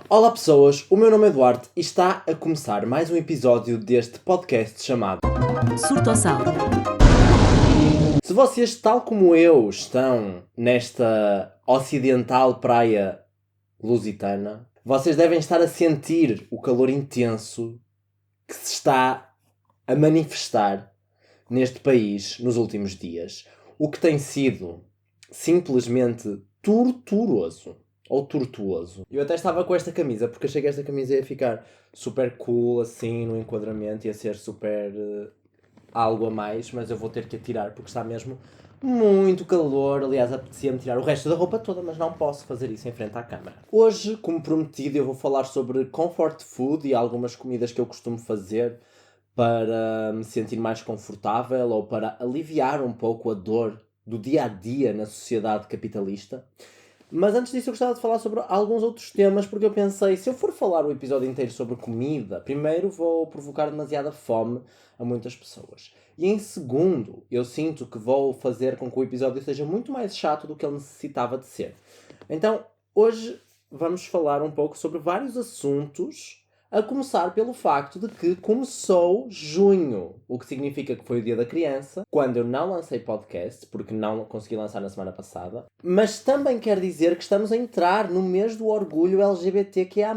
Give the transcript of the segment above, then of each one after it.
Olá pessoas, o meu nome é Duarte e está a começar mais um episódio deste podcast chamado Surtossauro. Se vocês, tal como eu, estão nesta ocidental praia lusitana, vocês devem estar a sentir o calor intenso que se está a manifestar neste país nos últimos dias, o que tem sido simplesmente torturoso. Ou tortuoso. Eu até estava com esta camisa, porque achei que esta camisa ia ficar super cool, assim, no enquadramento, ia ser super algo a mais, mas eu vou ter que a tirar, porque está mesmo muito calor. Aliás, apetecia-me tirar o resto da roupa toda, mas não posso fazer isso em frente à câmara. Hoje, como prometido, eu vou falar sobre comfort food e algumas comidas que eu costumo fazer para me sentir mais confortável ou para aliviar um pouco a dor do dia-a-dia na sociedade capitalista. Mas antes disso eu gostava de falar sobre alguns outros temas, porque eu pensei, se eu for falar o episódio inteiro sobre comida, primeiro vou provocar demasiada fome a muitas pessoas. E em segundo, eu sinto que vou fazer com que o episódio seja muito mais chato do que ele necessitava de ser. Então, hoje vamos falar um pouco sobre vários assuntos, a começar pelo facto de que começou junho, o que significa que foi o dia da criança, quando eu não lancei podcast, porque não consegui lançar na semana passada, mas também quer dizer que estamos a entrar no mês do orgulho LGBTQIA+,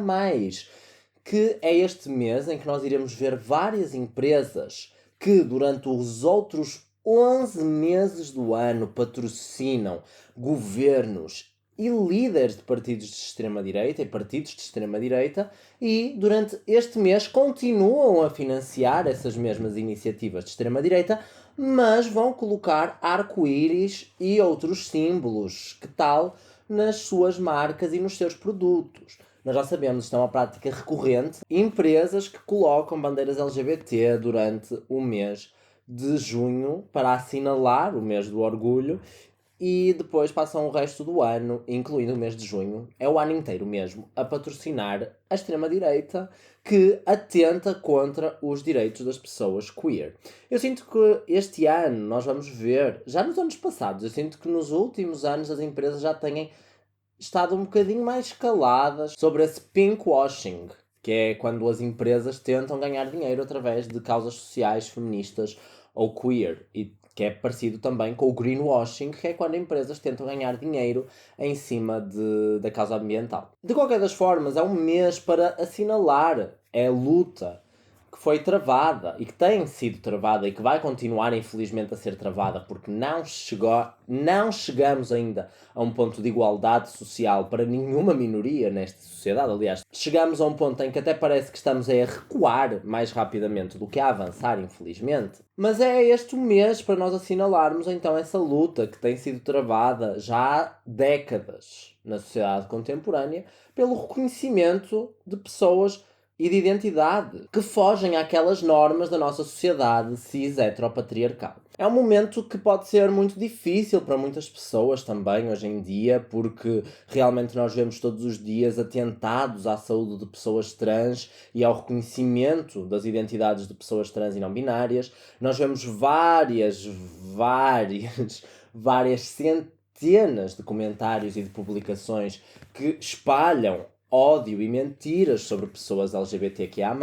que é este mês em que nós iremos ver várias empresas que durante os outros 11 meses do ano patrocinam governos e líderes de partidos de extrema-direita e partidos de extrema-direita e durante este mês continuam a financiar essas mesmas iniciativas de extrema-direita, mas vão colocar arco-íris e outros símbolos, que tal, nas suas marcas e nos seus produtos. Nós já sabemos, isto é uma prática recorrente, empresas que colocam bandeiras LGBT durante o mês de junho para assinalar o mês do orgulho e depois passam o resto do ano, incluindo o mês de junho, é o ano inteiro mesmo, a patrocinar a extrema-direita que atenta contra os direitos das pessoas queer. Eu sinto que este ano nós vamos ver, já nos anos passados, eu sinto que nos últimos anos as empresas já têm estado um bocadinho mais caladas sobre esse pinkwashing, que é quando as empresas tentam ganhar dinheiro através de causas sociais, feministas ou queer, e que é parecido também com o greenwashing, que é quando empresas tentam ganhar dinheiro em cima da causa ambiental. De qualquer das formas, é um mês para assinalar, é luta que foi travada e que tem sido travada e que vai continuar infelizmente a ser travada porque não chegamos ainda a um ponto de igualdade social para nenhuma minoria nesta sociedade. Aliás, chegamos a um ponto em que até parece que estamos a recuar mais rapidamente do que a avançar, infelizmente. Mas é este o mês para nós assinalarmos então essa luta que tem sido travada já há décadas na sociedade contemporânea pelo reconhecimento de pessoas e de identidade que fogem àquelas normas da nossa sociedade cis-heteropatriarcal. É um momento que pode ser muito difícil para muitas pessoas também hoje em dia, porque realmente nós vemos todos os dias atentados à saúde de pessoas trans e ao reconhecimento das identidades de pessoas trans e não binárias. Nós vemos várias centenas de comentários e de publicações que espalham ódio e mentiras sobre pessoas LGBTQIA+,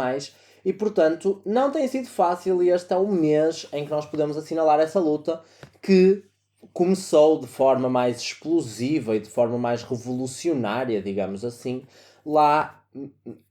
e portanto não tem sido fácil, e este é o mês em que nós podemos assinalar essa luta que começou de forma mais explosiva e de forma mais revolucionária, digamos assim, lá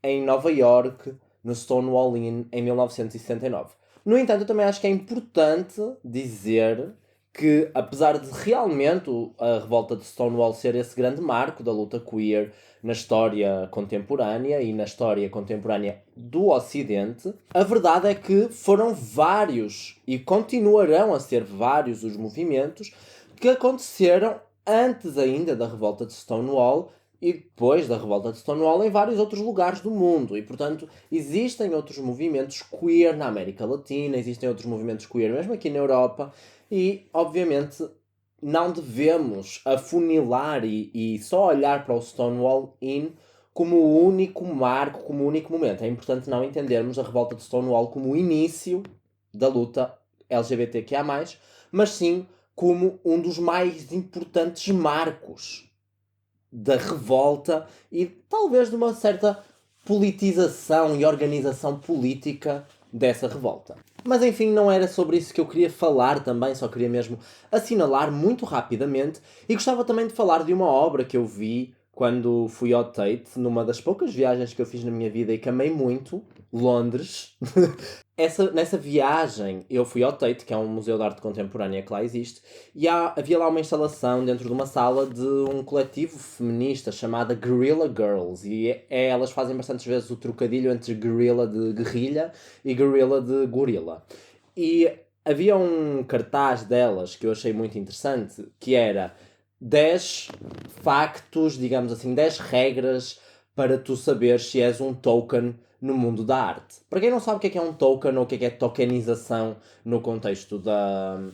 em Nova York, no Stonewall Inn, em 1969. No entanto, eu também acho que é importante dizer que, apesar de realmente a revolta de Stonewall ser esse grande marco da luta queer na história contemporânea e na história contemporânea do Ocidente, a verdade é que foram vários e continuarão a ser vários os movimentos que aconteceram antes ainda da revolta de Stonewall e depois da revolta de Stonewall em vários outros lugares do mundo. E, portanto, existem outros movimentos queer na América Latina, existem outros movimentos queer mesmo aqui na Europa e, obviamente, não devemos afunilar e só olhar para o Stonewall Inn como o único marco, como o único momento. É importante não entendermos a revolta de Stonewall como o início da luta LGBTQIA+, mas sim como um dos mais importantes marcos da revolta e talvez de uma certa politização e organização política dessa revolta. Mas enfim, não era sobre isso que eu queria falar também, só queria mesmo assinalar muito rapidamente e gostava também de falar de uma obra que eu vi quando fui ao Tate, numa das poucas viagens que eu fiz na minha vida e que amei muito, Londres. Nessa viagem eu fui ao Tate, que é um museu de arte contemporânea que lá existe, e havia lá uma instalação dentro de uma sala de um coletivo feminista chamada Guerrilla Girls, e elas fazem bastantes vezes o trocadilho entre guerrilla de guerrilha e gorilla de gorila. E havia um cartaz delas que eu achei muito interessante, que era 10 factos, digamos assim, 10 regras para tu saber se és um token no mundo da arte. Para quem não sabe o que é um token ou o que é tokenização no contexto das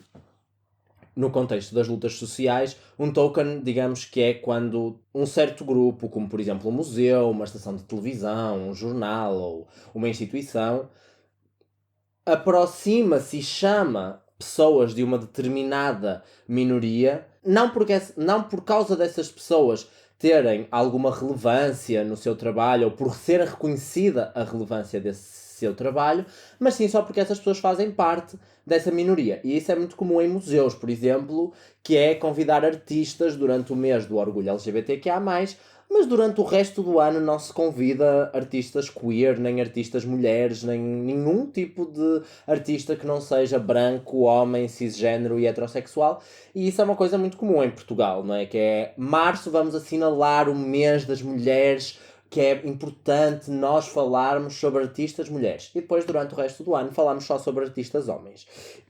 lutas sociais, um token, digamos que é quando um certo grupo, como por exemplo um museu, uma estação de televisão, um jornal ou uma instituição, aproxima-se e chama pessoas de uma determinada minoria, não por causa dessas pessoas terem alguma relevância no seu trabalho ou por ser reconhecida a relevância desse seu trabalho, mas sim só porque essas pessoas fazem parte dessa minoria. E isso é muito comum em museus, por exemplo, que é convidar artistas durante o mês do orgulho LGBTQIA+, mas durante o resto do ano não se convida artistas queer, nem artistas mulheres, nem nenhum tipo de artista que não seja branco, homem, cisgênero e heterossexual. E isso é uma coisa muito comum em Portugal, não é? Que é março, vamos assinalar o mês das mulheres, que é importante nós falarmos sobre artistas mulheres. E depois, durante o resto do ano, falamos só sobre artistas homens.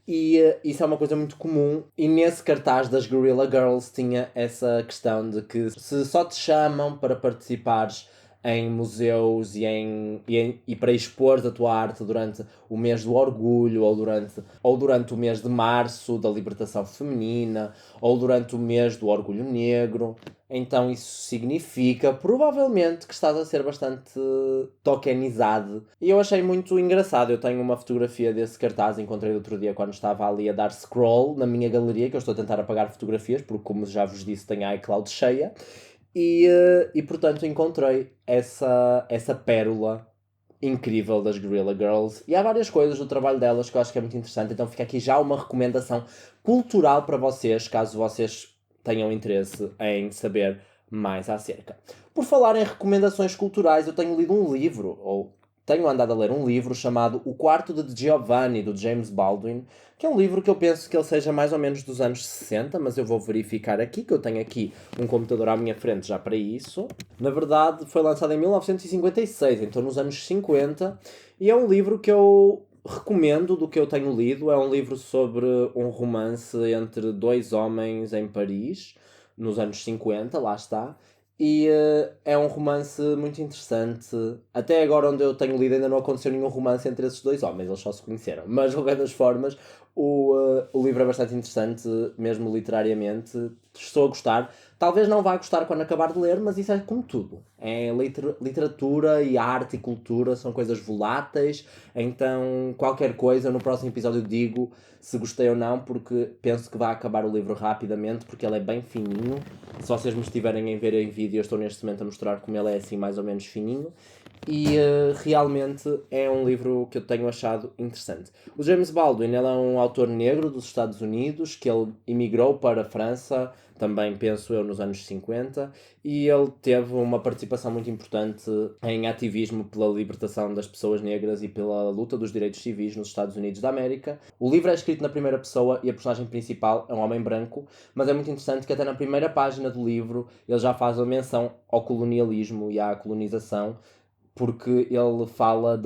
E isso é uma coisa muito comum. E nesse cartaz das Guerrilla Girls tinha essa questão de que se só te chamam para participares em museus e para expor a tua arte durante o mês do orgulho, ou durante o mês de março da libertação feminina, ou durante o mês do orgulho negro, então isso significa provavelmente que estás a ser bastante tokenizado. E eu achei muito engraçado. Eu tenho uma fotografia desse cartaz, encontrei outro dia quando estava ali a dar scroll na minha galeria, que eu estou a tentar apagar fotografias, porque como já vos disse tenho a iCloud cheia. E portanto encontrei essa pérola incrível das Guerrilla Girls. E há várias coisas do trabalho delas que eu acho que é muito interessante. Então fica aqui já uma recomendação cultural para vocês, caso vocês tenham interesse em saber mais acerca. Por falar em recomendações culturais, eu tenho lido um livro, ou tenho andado a ler um livro chamado O Quarto de Giovanni, do James Baldwin, que é um livro que eu penso que ele seja mais ou menos dos anos 60, mas eu vou verificar aqui, que eu tenho aqui um computador à minha frente já para isso. Na verdade, foi lançado em 1956, então nos anos 50, e é um livro que eu recomendo do que eu tenho lido. É um livro sobre um romance entre dois homens em Paris, nos anos 50, lá está. E é um romance muito interessante. Até agora, onde eu tenho lido, ainda não aconteceu nenhum romance entre esses dois homens, eles só se conheceram. Mas, de qualquer das formas, o livro é bastante interessante, mesmo literariamente. Estou a gostar. Talvez não vá gostar quando acabar de ler, mas isso é como tudo. É literatura e arte e cultura são coisas voláteis, então qualquer coisa no próximo episódio digo se gostei ou não, porque penso que vai acabar o livro rapidamente, porque ele é bem fininho. Se vocês me estiverem a ver em vídeo, eu estou neste momento a mostrar como ele é assim mais ou menos fininho. E realmente é um livro que eu tenho achado interessante. O James Baldwin, ele é um autor negro dos Estados Unidos, que ele emigrou para a França, também penso eu nos anos 50, e ele teve uma participação muito importante em ativismo pela libertação das pessoas negras e pela luta dos direitos civis nos Estados Unidos da América. O livro é escrito na primeira pessoa e a personagem principal é um homem branco, mas é muito interessante que até na primeira página do livro ele já faz a menção ao colonialismo e à colonização, porque ele fala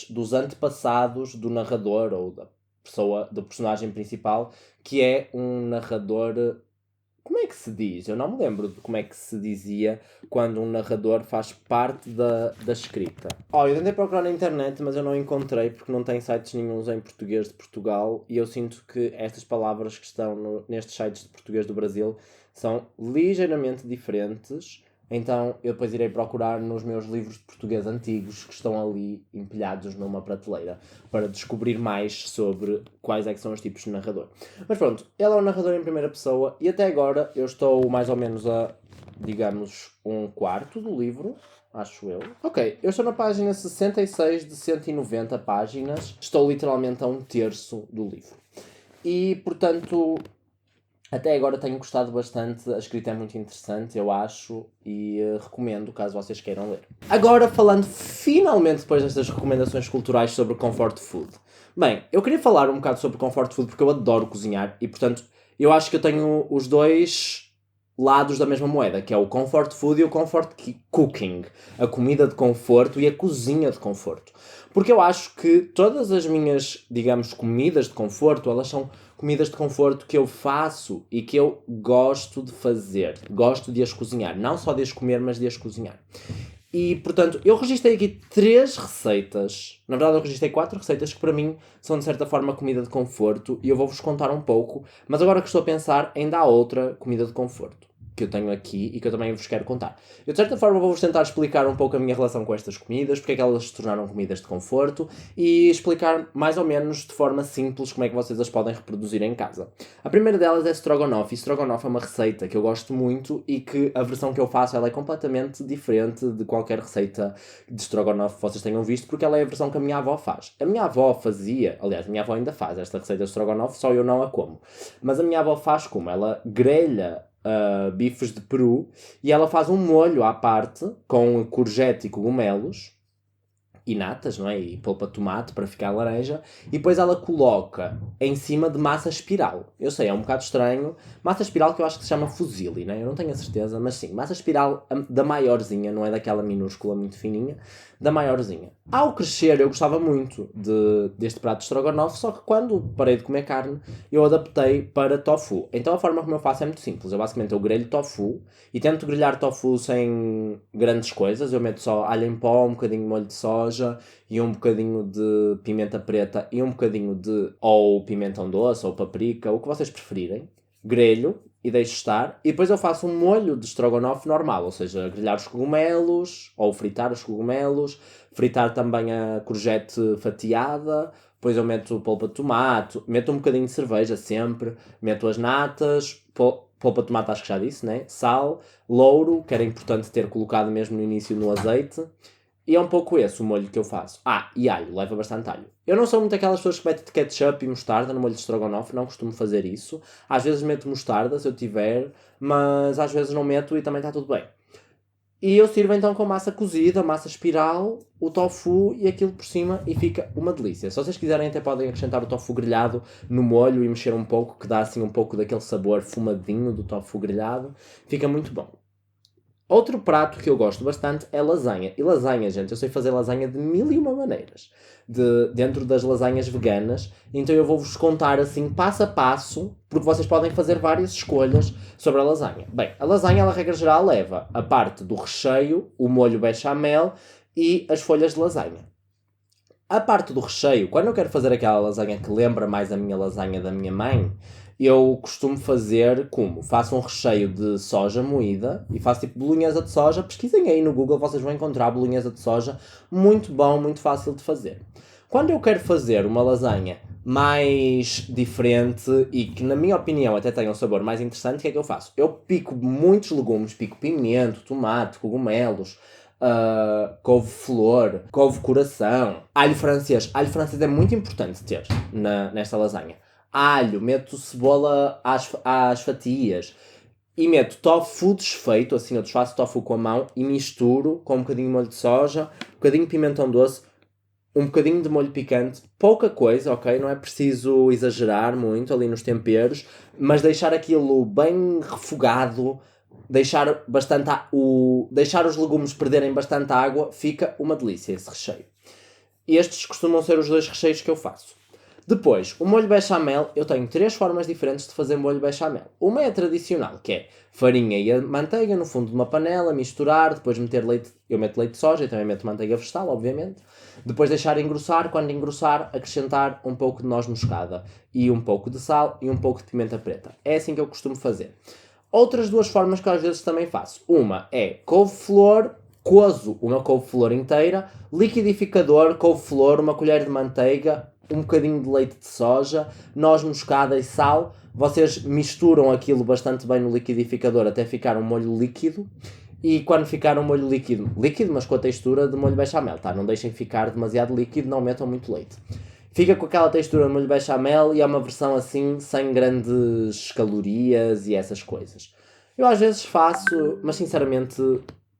dos antepassados do narrador ou do personagem principal, que é um narrador. Como é que se diz? Eu não me lembro de como é que se dizia quando um narrador faz parte da escrita. Eu tentei procurar na internet, mas eu não encontrei porque não tem sites nenhuns em português de Portugal, e eu sinto que estas palavras que estão nestes sites de português do Brasil são ligeiramente diferentes. Então eu depois irei procurar nos meus livros de português antigos que estão ali empilhados numa prateleira para descobrir mais sobre quais é que são os tipos de narrador. Mas pronto, ele é um narrador em primeira pessoa e até agora eu estou mais ou menos a digamos, um quarto do livro, acho eu. Ok, eu estou na página 66 de 190 páginas. Estou literalmente a um terço do livro. E, portanto, até agora tenho gostado bastante. A escrita é muito interessante, eu acho, e recomendo, caso vocês queiram ler. Agora, falando finalmente, depois destas recomendações culturais sobre comfort food. Bem, eu queria falar um bocado sobre comfort food porque eu adoro cozinhar e, portanto, eu acho que eu tenho os dois lados da mesma moeda, que é o comfort food e o comfort cooking, a comida de conforto e a cozinha de conforto. Porque eu acho que todas as minhas, digamos, comidas de conforto, elas são comidas de conforto que eu faço e que eu gosto de fazer. Gosto de as cozinhar. Não só de as comer, mas de as cozinhar. E, portanto, eu registrei aqui 3 receitas. Na verdade, eu registrei 4 receitas que, para mim, são, de certa forma, comida de conforto. E eu vou-vos contar um pouco. Mas agora que estou a pensar, ainda há outra comida de conforto que eu tenho aqui e que eu também vos quero contar. Eu, de certa forma, vou-vos tentar explicar um pouco a minha relação com estas comidas, porque é que elas se tornaram comidas de conforto e explicar, mais ou menos, de forma simples, como é que vocês as podem reproduzir em casa. A primeira delas é Strogonoff. E Strogonoff é uma receita que eu gosto muito e que a versão que eu faço ela é completamente diferente de qualquer receita de Strogonoff que vocês tenham visto, porque ela é a versão que a minha avó faz. A minha avó fazia, aliás, a minha avó ainda faz esta receita de Strogonoff, só eu não a como. Mas a minha avó faz como? Ela grelha bifes de peru e ela faz um molho à parte com courgette e cogumelos e natas, não é? E polpa de tomate para ficar laranja. E depois ela coloca em cima de massa espiral. Eu sei, é um bocado estranho. Massa espiral que eu acho que se chama fusilli, né? Eu não tenho a certeza, mas sim. Massa espiral da maiorzinha, não é daquela minúscula muito fininha. Da maiorzinha. Ao crescer eu gostava muito deste prato de strogonoff, só que quando parei de comer carne, eu adaptei para tofu. Então a forma como eu faço é muito simples. Eu grelho tofu e tento grelhar tofu sem grandes coisas. Eu meto só alho em pó, um bocadinho de molho de soja e um bocadinho de pimenta preta e um bocadinho de ou pimentão doce ou paprika, o que vocês preferirem. Grelho e deixo estar. E depois eu faço um molho de strogonoff normal, ou seja, grelhar os cogumelos ou fritar os cogumelos, fritar também a courgette fatiada. Depois eu meto polpa de tomate, meto um bocadinho de cerveja sempre, meto as natas, polpa de tomate acho que já disse, né? Sal, louro, que era importante ter colocado mesmo no início no azeite. E é um pouco esse o molho que eu faço. E alho, leva bastante alho. Eu não sou muito aquelas pessoas que metem ketchup e mostarda no molho de strogonoff, não costumo fazer isso. Às vezes meto mostarda, se eu tiver, mas às vezes não meto e também está tudo bem. E eu sirvo então com massa cozida, massa espiral, o tofu e aquilo por cima e fica uma delícia. Se vocês quiserem até podem acrescentar o tofu grelhado no molho e mexer um pouco, que dá assim um pouco daquele sabor fumadinho do tofu grelhado. Fica muito bom. Outro prato que eu gosto bastante é lasanha. E lasanha, gente, eu sei fazer lasanha de 1001 maneiras. Dentro das lasanhas veganas. Então eu vou-vos contar assim, passo a passo, porque vocês podem fazer várias escolhas sobre a lasanha. Bem, a lasanha, ela, regra geral, leva a parte do recheio, o molho bechamel e as folhas de lasanha. A parte do recheio, quando eu quero fazer aquela lasanha que lembra mais a minha lasanha da minha mãe, eu costumo fazer como? Faço um recheio de soja moída e faço tipo bolonhesa de soja. Pesquisem aí no Google, vocês vão encontrar bolonhesa de soja. Muito bom, muito fácil de fazer. Quando eu quero fazer uma lasanha mais diferente e que, na minha opinião, até tenha um sabor mais interessante, o que é que eu faço? Eu pico muitos legumes, pico pimento, tomate, cogumelos, couve-flor, couve-coração, alho francês. Alho francês é muito importante ter nesta lasanha. Alho, meto cebola às fatias e meto tofu desfeito, assim eu desfaço tofu com a mão e misturo com um bocadinho de molho de soja, um bocadinho de pimentão doce, um bocadinho de molho picante, pouca coisa, ok? Não é preciso exagerar muito ali nos temperos, mas deixar aquilo bem refogado, deixar os legumes perderem bastante água, fica uma delícia esse recheio. Estes costumam ser os 2 recheios que eu faço. Depois, o molho bechamel, eu tenho 3 formas diferentes de fazer molho bechamel. Uma é a tradicional, que é farinha e a manteiga no fundo de uma panela, misturar, depois meter leite, eu meto leite de soja e também meto manteiga vegetal, obviamente. Depois deixar engrossar, quando engrossar, acrescentar um pouco de noz moscada e um pouco de sal e um pouco de pimenta preta. É assim que eu costumo fazer. Outras 2 formas que eu às vezes também faço. Uma é couve-flor, cozo uma couve-flor inteira, liquidificador, couve-flor, uma colher de manteiga, um bocadinho de leite de soja, noz moscada e sal. Vocês misturam aquilo bastante bem no liquidificador até ficar um molho líquido. E quando ficar um molho líquido, mas com a textura de molho bechamel, tá? Não deixem ficar demasiado líquido, não metam muito leite. Fica com aquela textura de molho bechamel e é uma versão assim, sem grandes calorias e essas coisas. Eu às vezes faço, mas sinceramente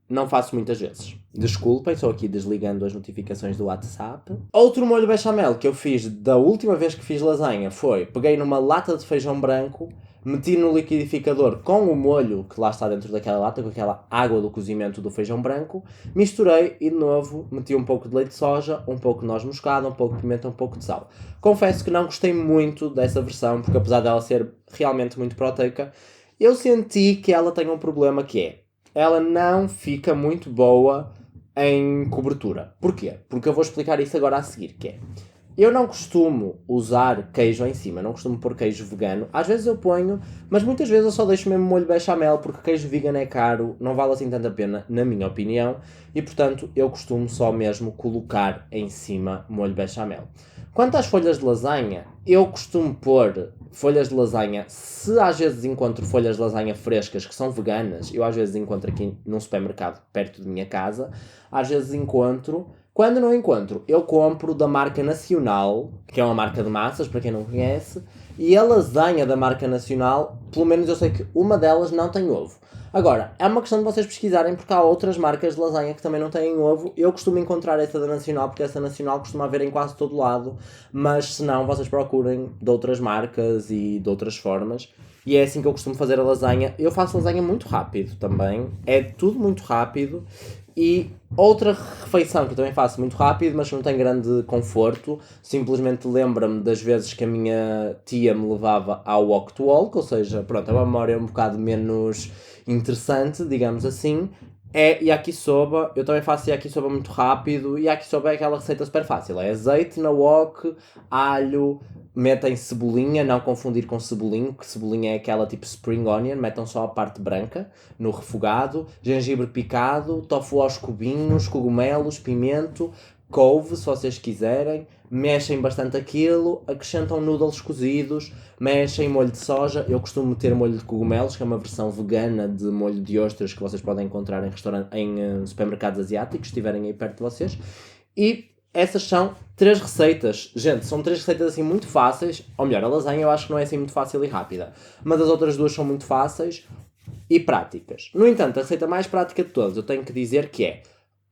não faço muitas vezes. Desculpem, estou aqui desligando as notificações do WhatsApp. Outro molho bechamel que eu fiz da última vez que fiz lasanha foi, peguei numa lata de feijão branco, meti no liquidificador com o molho que lá está dentro daquela lata, com aquela água do cozimento do feijão branco, misturei e de novo meti um pouco de leite de soja, um pouco de noz moscada, um pouco de pimenta, um pouco de sal. Confesso que não gostei muito dessa versão, porque apesar dela ser realmente muito proteica, eu senti que ela tem um problema que é, ela não fica muito boa em cobertura. Porquê? Porque eu vou explicar isso agora a seguir, que é, eu não costumo usar queijo em cima, não costumo pôr queijo vegano. Às vezes eu ponho, mas muitas vezes eu só deixo mesmo molho bechamel, porque queijo vegan é caro, não vale assim tanta pena, na minha opinião, e portanto eu costumo só mesmo colocar em cima molho bechamel. Quanto às folhas de lasanha, eu costumo pôr folhas de lasanha, se às vezes encontro folhas de lasanha frescas que são veganas, eu às vezes encontro aqui num supermercado perto de minha casa, às vezes encontro. Quando não encontro, eu compro da marca Nacional, que é uma marca de massas, para quem não conhece, e a lasanha da marca Nacional, pelo menos eu sei que uma delas não tem ovo. Agora, é uma questão de vocês pesquisarem, porque há outras marcas de lasanha que também não têm ovo. Eu costumo encontrar essa da Nacional, porque essa Nacional costuma haver em quase todo lado, mas se não, vocês procurem de outras marcas e de outras formas. E é assim que eu costumo fazer a lasanha. Eu faço lasanha muito rápido também, é tudo muito rápido. E outra refeição que eu também faço muito rápido, mas que não tem grande conforto, simplesmente lembra-me das vezes que a minha tia me levava ao walk to walk, ou seja, pronto, é uma memória um bocado menos interessante, digamos assim, é yakisoba. Eu também faço yakisoba muito rápido, e yakisoba é aquela receita super fácil, é azeite na wok, alho, metem cebolinha, não confundir com cebolinho, que cebolinha é aquela tipo spring onion, metam só a parte branca no refogado, gengibre picado, tofu aos cubinhos, cogumelos, pimento, couve, se vocês quiserem, mexem bastante aquilo, acrescentam noodles cozidos, mexem molho de soja. Eu costumo meter molho de cogumelos, que é uma versão vegana de molho de ostras que vocês podem encontrar em supermercados asiáticos, se estiverem aí perto de vocês, e essas são 3 receitas. Gente, são 3 receitas assim muito fáceis. Ou melhor, a lasanha eu acho que não é assim muito fácil e rápida. Mas as outras 2 são muito fáceis e práticas. No entanto, a receita mais prática de todas eu tenho que dizer que é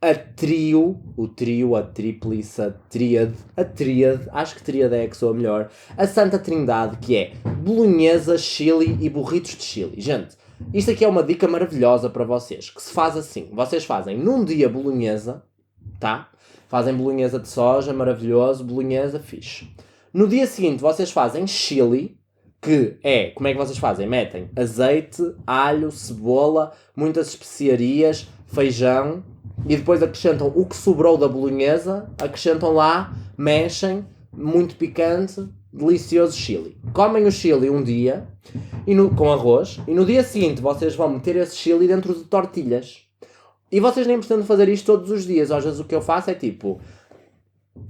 a tríade, acho que tríade é que soa melhor, a Santa Trindade, que é bolonhesa, chili e burritos de chili. Gente, isto aqui é uma dica maravilhosa para vocês, que se faz assim. Vocês fazem num dia bolonhesa, tá? Fazem bolonhesa de soja, maravilhoso, bolonhesa, fixe. No dia seguinte vocês fazem chili, que é, como é que vocês fazem? Metem azeite, alho, cebola, muitas especiarias, feijão, e depois acrescentam o que sobrou da bolonhesa, acrescentam lá, mexem, muito picante, delicioso chili. Comem o chili um dia, com arroz, e no dia seguinte vocês vão meter esse chili dentro de tortilhas. E vocês nem precisam fazer isto todos os dias. Às vezes o que eu faço é tipo,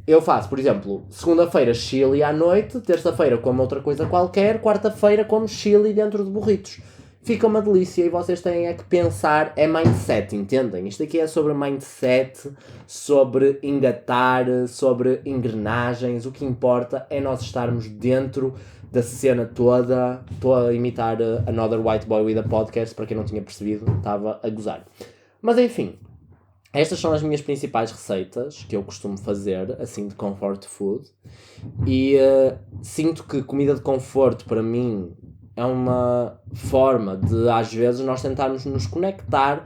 eu faço, por exemplo, segunda-feira chili à noite, terça-feira como outra coisa qualquer, quarta-feira como chili dentro de burritos. Fica uma delícia e vocês têm é que pensar, é mindset, entendem? Isto aqui é sobre mindset, sobre engatar, sobre engrenagens. O que importa é nós estarmos dentro da cena toda. Estou a imitar Another White Boy with a Podcast, para quem não tinha percebido, estava a gozar. Mas enfim, estas são as minhas principais receitas que eu costumo fazer, assim, de comfort food. E sinto que comida de conforto, para mim, é uma forma de, às vezes, nós tentarmos nos conectar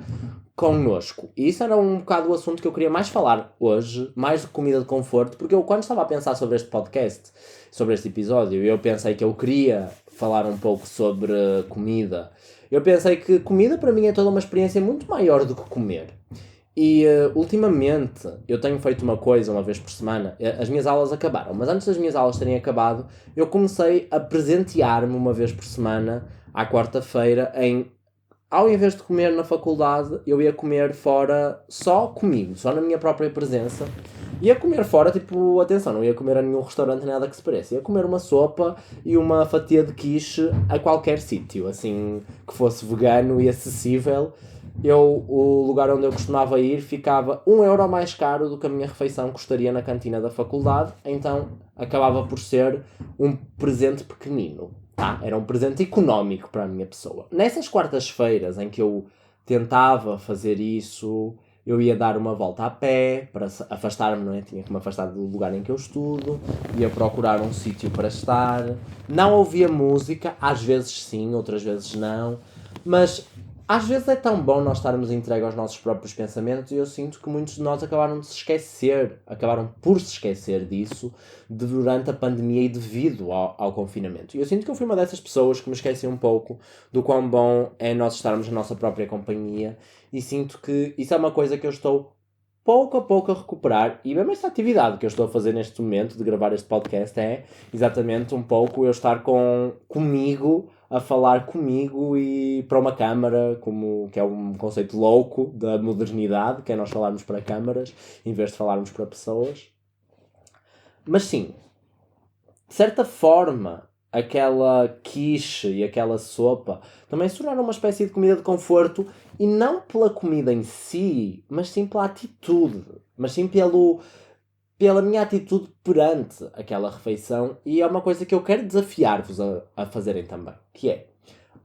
connosco. E isso era um bocado o assunto que eu queria mais falar hoje, mais de comida de conforto, porque eu, quando estava a pensar sobre este podcast, sobre este episódio, eu pensei que eu queria falar um pouco sobre comida. Eu pensei que comida para mim é toda uma experiência muito maior do que comer. E ultimamente eu tenho feito uma coisa uma vez por semana. As minhas aulas acabaram, mas antes das minhas aulas terem acabado, eu comecei a presentear-me uma vez por semana, à quarta-feira, em ao invés de comer na faculdade, eu ia comer fora só comigo, só na minha própria presença. Ia comer fora, tipo, atenção, não ia comer a nenhum restaurante, nada que se pareça. Ia comer uma sopa e uma fatia de quiche a qualquer sítio, assim, que fosse vegano e acessível. O lugar onde eu costumava ir ficava 1 euro mais caro do que a minha refeição custaria na cantina da faculdade, então acabava por ser um presente pequenino, tá? Era um presente económico para a minha pessoa. Nessas quartas-feiras em que eu tentava fazer isso, eu ia dar uma volta a pé para afastar-me, não é? Tinha que me afastar do lugar em que eu estudo, ia procurar um sítio para estar. Não ouvia música, às vezes sim, outras vezes não, mas às vezes é tão bom nós estarmos entregues aos nossos próprios pensamentos e eu sinto que muitos de nós acabaram por se esquecer disso durante a pandemia e devido ao confinamento. E eu sinto que eu fui uma dessas pessoas que me esqueci um pouco do quão bom é nós estarmos na nossa própria companhia e sinto que isso é uma coisa que eu estou pouco a pouco a recuperar e mesmo esta atividade que eu estou a fazer neste momento de gravar este podcast é exatamente um pouco eu estar comigo a falar comigo e para uma câmara, que é um conceito louco da modernidade, que é nós falarmos para câmaras em vez de falarmos para pessoas. Mas sim, de certa forma, aquela quiche e aquela sopa também se tornaram uma espécie de comida de conforto e não pela comida em si, mas sim pela atitude, mas sim pela minha atitude perante aquela refeição e é uma coisa que eu quero desafiar-vos a fazerem também, que é,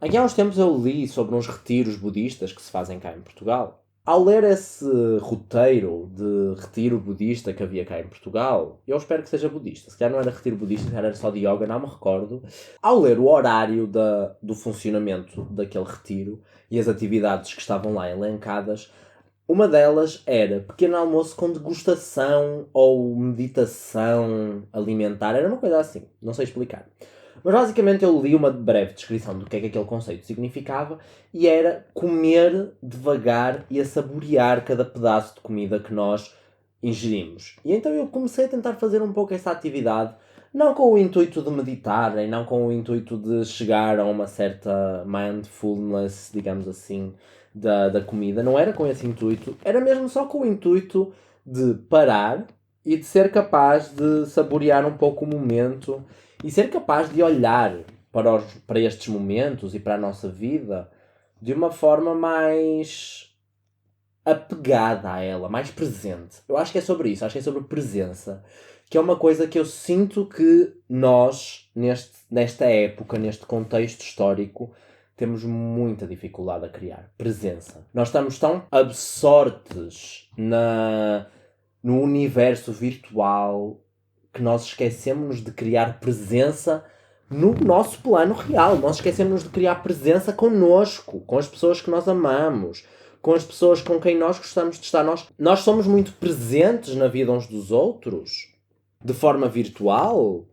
aqui há uns tempos eu li sobre uns retiros budistas que se fazem cá em Portugal. Ao ler esse roteiro de retiro budista que havia cá em Portugal, eu espero que seja budista, se calhar não era retiro budista, se calhar era só de yoga, não me recordo. Ao ler o horário do funcionamento daquele retiro e as atividades que estavam lá elencadas, uma delas era pequeno almoço com degustação ou meditação alimentar. Era uma coisa assim, não sei explicar. Mas basicamente eu li uma breve descrição do que é que aquele conceito significava e era comer devagar e a saborear cada pedaço de comida que nós ingerimos. E então eu comecei a tentar fazer um pouco essa atividade, não com o intuito de meditar, nem não com o intuito de chegar a uma certa mindfulness, digamos assim, da comida. Não era com esse intuito, era mesmo só com o intuito de parar e de ser capaz de saborear um pouco o momento e ser capaz de olhar para estes momentos e para a nossa vida de uma forma mais apegada a ela, mais presente. Eu acho que é sobre isso, acho que é sobre presença, que é uma coisa que eu sinto que nós, nesta época, neste contexto histórico, temos muita dificuldade a criar. Presença. Nós estamos tão absortos no universo virtual que nós esquecemos de criar presença no nosso plano real. Nós esquecemos de criar presença connosco, com as pessoas que nós amamos, com as pessoas com quem nós gostamos de estar. Nós somos muito presentes na vida uns dos outros, de forma virtual,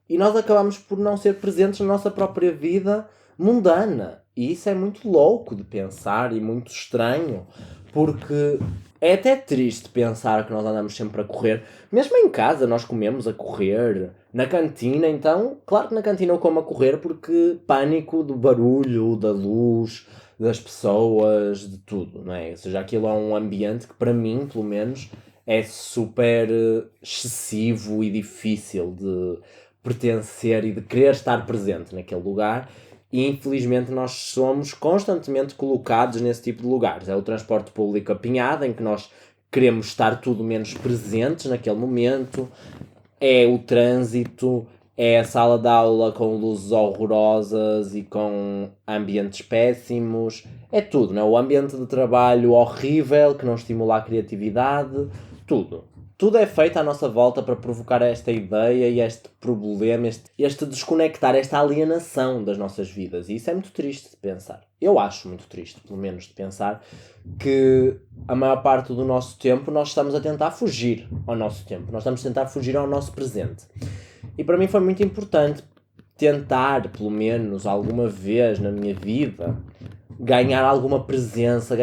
e nós acabamos por não ser presentes na nossa própria vida mundana. E isso é muito louco de pensar e muito estranho, porque é até triste pensar que nós andamos sempre a correr. Mesmo em casa nós comemos a correr. Na cantina, então, claro que na cantina eu como a correr porque pânico do barulho, da luz, das pessoas, de tudo, não é? Ou seja, aquilo é um ambiente que para mim, pelo menos, é super excessivo e difícil de pertencer e de querer estar presente naquele lugar. E infelizmente nós somos constantemente colocados nesse tipo de lugares. É o transporte público apinhado, em que nós queremos estar tudo menos presentes naquele momento. É o trânsito, é a sala de aula com luzes horrorosas e com ambientes péssimos. É tudo, não é? O ambiente de trabalho horrível, que não estimula a criatividade. Tudo. Tudo é feito à nossa volta para provocar esta ideia e este problema, este desconectar, esta alienação das nossas vidas. E isso é muito triste de pensar. Eu acho muito triste, pelo menos, de pensar que a maior parte do nosso tempo nós estamos a tentar fugir ao nosso tempo. Nós estamos a tentar fugir ao nosso presente. E para mim foi muito importante tentar, pelo menos alguma vez na minha vida, ganhar alguma presença,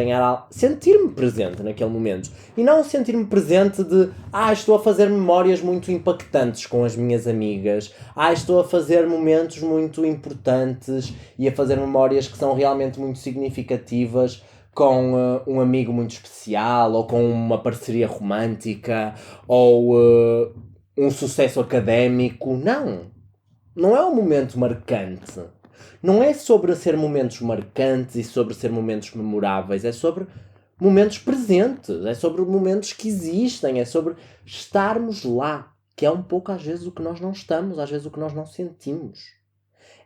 sentir-me presente naquele momento. E não sentir-me presente de estou a fazer memórias muito impactantes com as minhas amigas, estou a fazer momentos muito importantes e a fazer memórias que são realmente muito significativas com um amigo muito especial, ou com uma parceria romântica, ou um sucesso académico. Não é um momento marcante. Não é sobre ser momentos marcantes e sobre ser momentos memoráveis. É sobre momentos presentes. É sobre momentos que existem. É sobre estarmos lá. Que é um pouco às vezes o que nós não estamos. Às vezes o que nós não sentimos.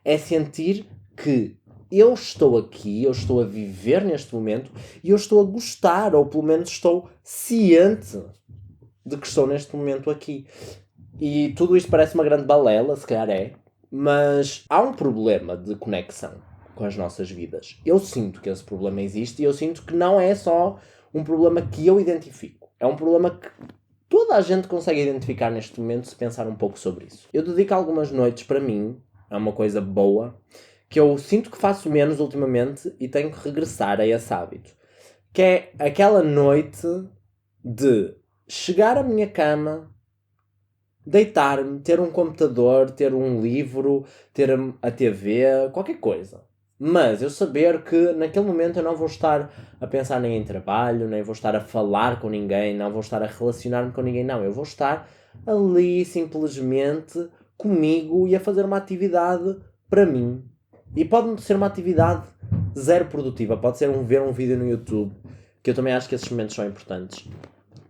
É sentir que eu estou aqui, eu estou a viver neste momento e eu estou a gostar. Ou pelo menos estou ciente de que estou neste momento aqui. E tudo isto parece uma grande balela, se calhar é. Mas há um problema de conexão com as nossas vidas. Eu sinto que esse problema existe e eu sinto que não é só um problema que eu identifico. É um problema que toda a gente consegue identificar neste momento se pensar um pouco sobre isso. Eu dedico algumas noites para mim, é uma coisa boa, que eu sinto que faço menos ultimamente e tenho que regressar a esse hábito. Que é aquela noite de chegar à minha cama, deitar-me, ter um computador, ter um livro, ter a TV, qualquer coisa. Mas eu saber que naquele momento eu não vou estar a pensar nem em trabalho, nem vou estar a falar com ninguém, não vou estar a relacionar-me com ninguém, não. Eu vou estar ali simplesmente comigo e a fazer uma atividade para mim. E pode ser uma atividade zero produtiva, pode ser ver um vídeo no YouTube, que eu também acho que esses momentos são importantes.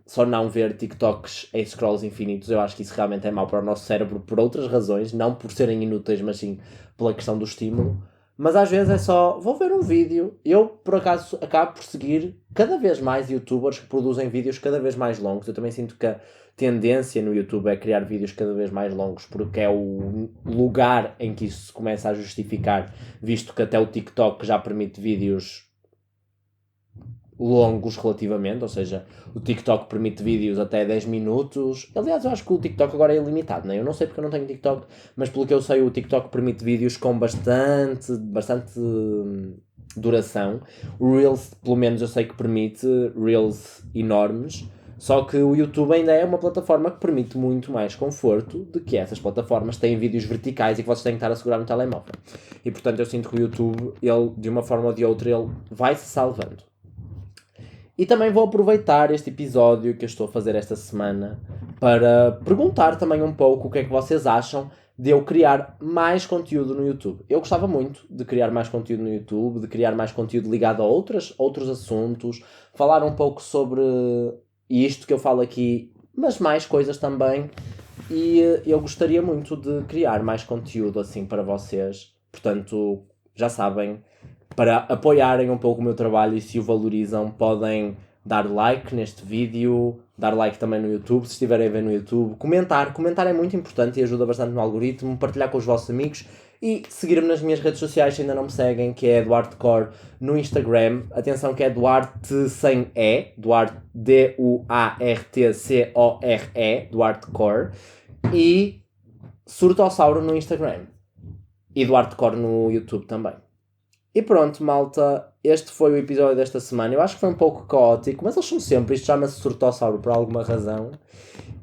Só não ver TikToks em scrolls infinitos, eu acho que isso realmente é mau para o nosso cérebro por outras razões, não por serem inúteis, mas sim pela questão do estímulo. Mas às vezes é só, vou ver um vídeo. Eu, por acaso, acabo por seguir cada vez mais youtubers que produzem vídeos cada vez mais longos. Eu também sinto que a tendência no YouTube é criar vídeos cada vez mais longos, porque é o lugar em que isso se começa a justificar, visto que até o TikTok já permite vídeos longos relativamente, ou seja, o TikTok permite vídeos até 10 minutos. Aliás, eu acho que o TikTok agora é ilimitado, né? Eu não sei porque eu não tenho TikTok, mas pelo que eu sei o TikTok permite vídeos com bastante duração. O Reels, pelo menos eu sei que permite Reels enormes, só que o YouTube ainda é uma plataforma que permite muito mais conforto do que essas plataformas têm vídeos verticais e que vocês têm que estar a segurar no telemóvel. E portanto eu sinto que o YouTube, ele, de uma forma ou de outra, ele vai se salvando. E também vou aproveitar este episódio que eu estou a fazer esta semana para perguntar também um pouco o que é que vocês acham de eu criar mais conteúdo no YouTube. Eu gostava muito de criar mais conteúdo no YouTube, de criar mais conteúdo ligado a outros assuntos, falar um pouco sobre isto que eu falo aqui, mas mais coisas também. E eu gostaria muito de criar mais conteúdo assim para vocês. Portanto, já sabem, para apoiarem um pouco o meu trabalho e se o valorizam, podem dar like neste vídeo, dar like também no YouTube, se estiverem a ver no YouTube, comentar é muito importante e ajuda bastante no algoritmo, partilhar com os vossos amigos e seguir-me nas minhas redes sociais se ainda não me seguem, que é Duarte no Instagram. Atenção que é Duarte sem E, Duarte Duartcore, Duarte Core, e Surtossauro no Instagram e Duarte Core no YouTube também. E pronto, malta, este foi o episódio desta semana. Eu acho que foi um pouco caótico, mas eles são sempre. Isto chama-se Surtossauro por alguma razão.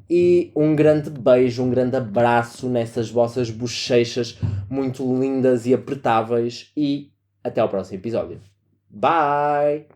E um grande beijo, um grande abraço nessas vossas bochechas muito lindas e apertáveis. E até ao próximo episódio. Bye!